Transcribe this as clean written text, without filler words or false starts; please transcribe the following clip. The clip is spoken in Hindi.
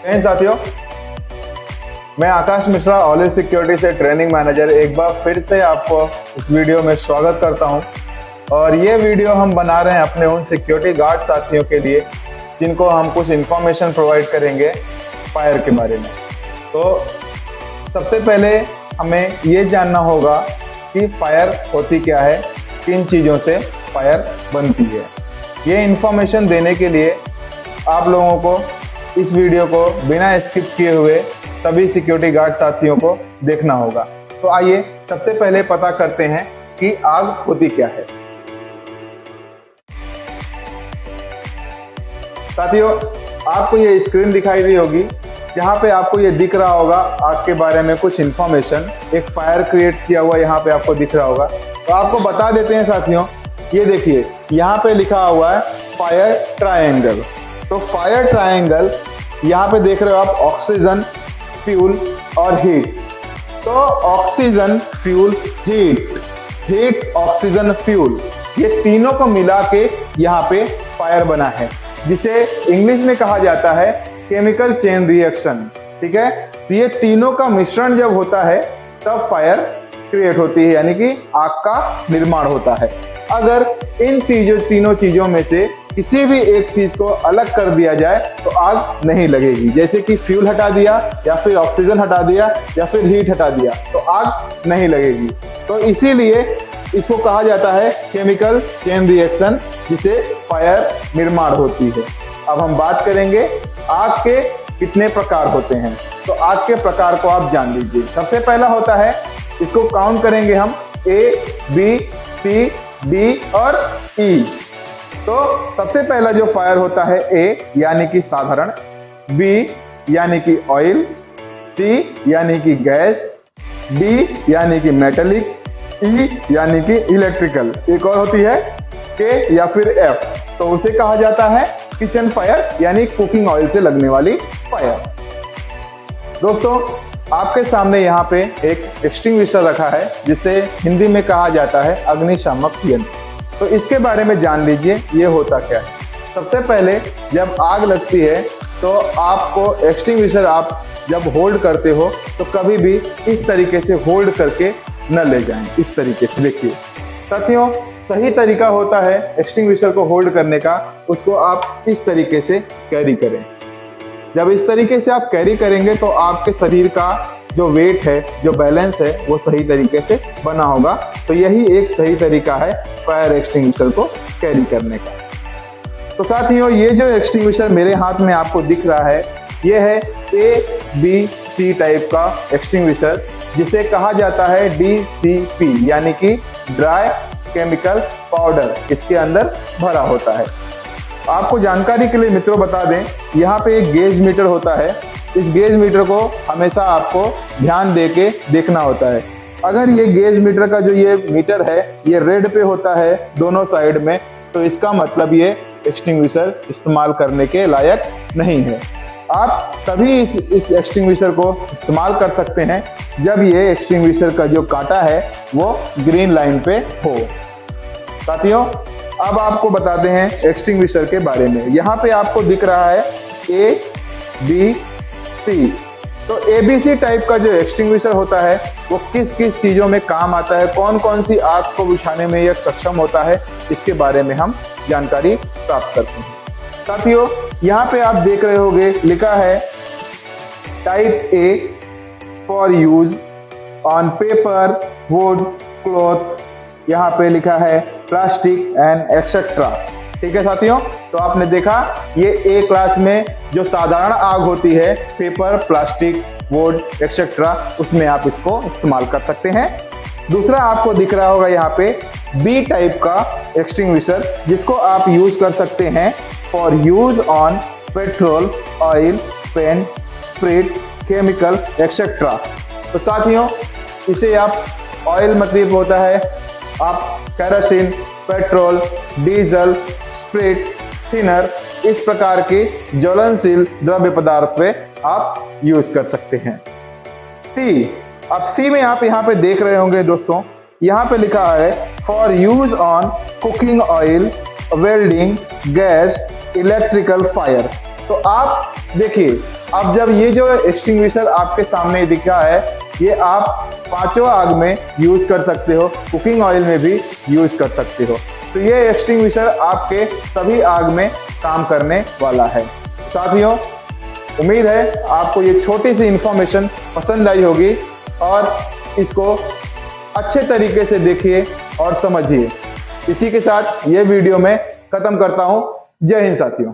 साथियों, मैं आकाश मिश्रा ऑलिव सिक्योरिटी से ट्रेनिंग मैनेजर एक बार फिर से आपको इस वीडियो में स्वागत करता हूं। और ये वीडियो हम बना रहे हैं अपने उन सिक्योरिटी गार्ड साथियों के लिए जिनको हम कुछ इन्फॉर्मेशन प्रोवाइड करेंगे फायर के बारे में। तो सबसे पहले हमें ये जानना होगा कि फायर होती क्या है, किन चीज़ों से फायर बनती है। ये इन्फॉर्मेशन देने के लिए आप लोगों को इस वीडियो को बिना स्किप किए हुए सभी सिक्योरिटी गार्ड साथियों को देखना होगा। तो आइए सबसे पहले पता करते हैं कि आग होती क्या है। साथियों, आपको ये स्क्रीन दिखाई दी होगी, यहाँ पे आपको ये दिख रहा होगा आग के बारे में कुछ इन्फॉर्मेशन, एक फायर क्रिएट किया हुआ यहाँ पे आपको दिख रहा होगा। तो आपको बता देते हैं साथियों, ये देखिए यहाँ पे लिखा हुआ है फायर ट्रायंगल। तो फायर ट्रायंगल यहाँ पे देख रहे हो आप, ऑक्सीजन, फ्यूल और हीट। तो oxygen, fuel, heat, oxygen, fuel, ये तीनों को मिला के यहाँ पे फायर बना है, जिसे इंग्लिश में कहा जाता है केमिकल चेन रिएक्शन। ठीक है, तो ये तीनों का मिश्रण जब होता है तब फायर क्रिएट होती है, यानी कि आग का निर्माण होता है। अगर इन तीनों चीजों में से किसी भी एक चीज को अलग कर दिया जाए तो आग नहीं लगेगी। जैसे कि फ्यूल हटा दिया या फिर ऑक्सीजन हटा दिया या फिर हीट हटा दिया तो आग नहीं लगेगी। तो इसीलिए इसको कहा जाता है केमिकल चेन रिएक्शन, जिसे फायर निर्माण होती है। अब हम बात करेंगे आग के कितने प्रकार होते हैं। तो आग के प्रकार को आप जान लीजिए। सबसे पहला होता है, इसको काउंट करेंगे हम, ए, बी, सी, डी और ई। तो सबसे पहला जो फायर होता है ए यानी कि साधारण, बी यानी कि ऑयल, सी यानी कि गैस, डी यानी कि मेटेलिक, ई यानी कि इलेक्ट्रिकल, एक और होती है के या फिर एफ, तो उसे कहा जाता है किचन फायर, यानी कुकिंग ऑयल से लगने वाली फायर। दोस्तों, आपके सामने यहाँ पे एक एक्सटिंग्विशर रखा है, जिसे हिंदी में कहा जाता है अग्निशामक यंत्र। तो इसके बारे में जान लीजिए ये होता क्या है। सबसे पहले जब आग लगती है तो आपको एक्सटिंग्विशर आप जब होल्ड करते हो तो कभी भी इस तरीके से होल्ड करके न ले जाएं। इस तरीके से देखिए साथियों, सही तरीका होता है एक्सटिंग्विशर को होल्ड करने का, उसको आप इस तरीके से कैरी करें। जब इस तरीके से आप कैरी करेंगे तो आपके शरीर का जो वेट है, जो बैलेंस है, वो सही तरीके से बना होगा। तो यही एक सही तरीका है फायर एक्सटिंग्विशर को कैरी करने का। तो साथियों, ये जो एक्सटिंग्विशर मेरे हाथ में आपको दिख रहा है, ये है ए, बी, सी टाइप का एक्सटिंग्विशर, जिसे कहा जाता है DCP, यानी कि ड्राई केमिकल पाउडर इसके अंदर भरा होता है। आपको जानकारी के लिए मित्रों बता दें, यहाँ पे एक गेज मीटर होता है। इस गेज मीटर को हमेशा आपको ध्यान देके देखना होता है। अगर ये गेज मीटर का जो ये मीटर है ये रेड पे होता है दोनों साइड में, तो इसका मतलब ये एक्सटिंग्विशर इस्तेमाल करने के लायक नहीं है। आप तभी इस एक्सटिंग्विशर को इस्तेमाल कर सकते हैं जब ये एक्सटिंग्विशर का जो कांटा है वो ग्रीन लाइन पे हो। साथियों, अब आपको बताते हैं एक्सटिंग्विशर के बारे में। यहाँ पे आपको दिख रहा है ए, बी, सी। तो ABC टाइप का जो एक्सटिंग्विशर होता है वो किस किस चीजों में काम आता है, कौन कौन सी आग को बुझाने में यह सक्षम होता है, इसके बारे में हम जानकारी प्राप्त करते हैं। साथियों, यहाँ पे आप देख रहे होंगे लिखा है type A for use on paper, would, cloth, यहाँ पे लिखा है प्लास्टिक एंड एक्सेट्रा। ठीक है साथियों, तो आपने देखा ये ए क्लास में जो साधारण आग होती है, पेपर, प्लास्टिक, वुड एक्सेट्रा, उसमें आप इसको इस्तेमाल कर सकते हैं। दूसरा आपको दिख रहा होगा यहाँ पे बी टाइप का एक्सटिंग्विशर, जिसको आप यूज कर सकते हैं for use on petrol, oil, paint, spirit, chemical etcetera. तो साथियों, इसे आप ऑयल मतलब होता है आप kerosene, petrol, diesel, spirit, thinner, इस प्रकार के ज्वलनशील द्रव्य पदार्थ पे आप यूज कर सकते हैं। सी, अब सी में आप यहाँ पे देख रहे होंगे दोस्तों, यहाँ पे लिखा है for use on cooking oil, welding, gas, electrical fire. तो आप देखिए, अब जब ये जो एक्सटिंग्विशर आपके सामने दिख रहा है, ये आप पांचों आग में यूज कर सकते हो, कुकिंग ऑयल में भी यूज कर सकते हो। तो ये एक्सटिंग्विशर आपके सभी आग में काम करने वाला है। साथियों, उम्मीद है आपको ये छोटी सी इंफॉर्मेशन पसंद आई होगी और इसको अच्छे तरीके से देखिए और समझिए। इसी के साथ ये वीडियो मैं खत्म करता हूं। जय हिंद साथियों।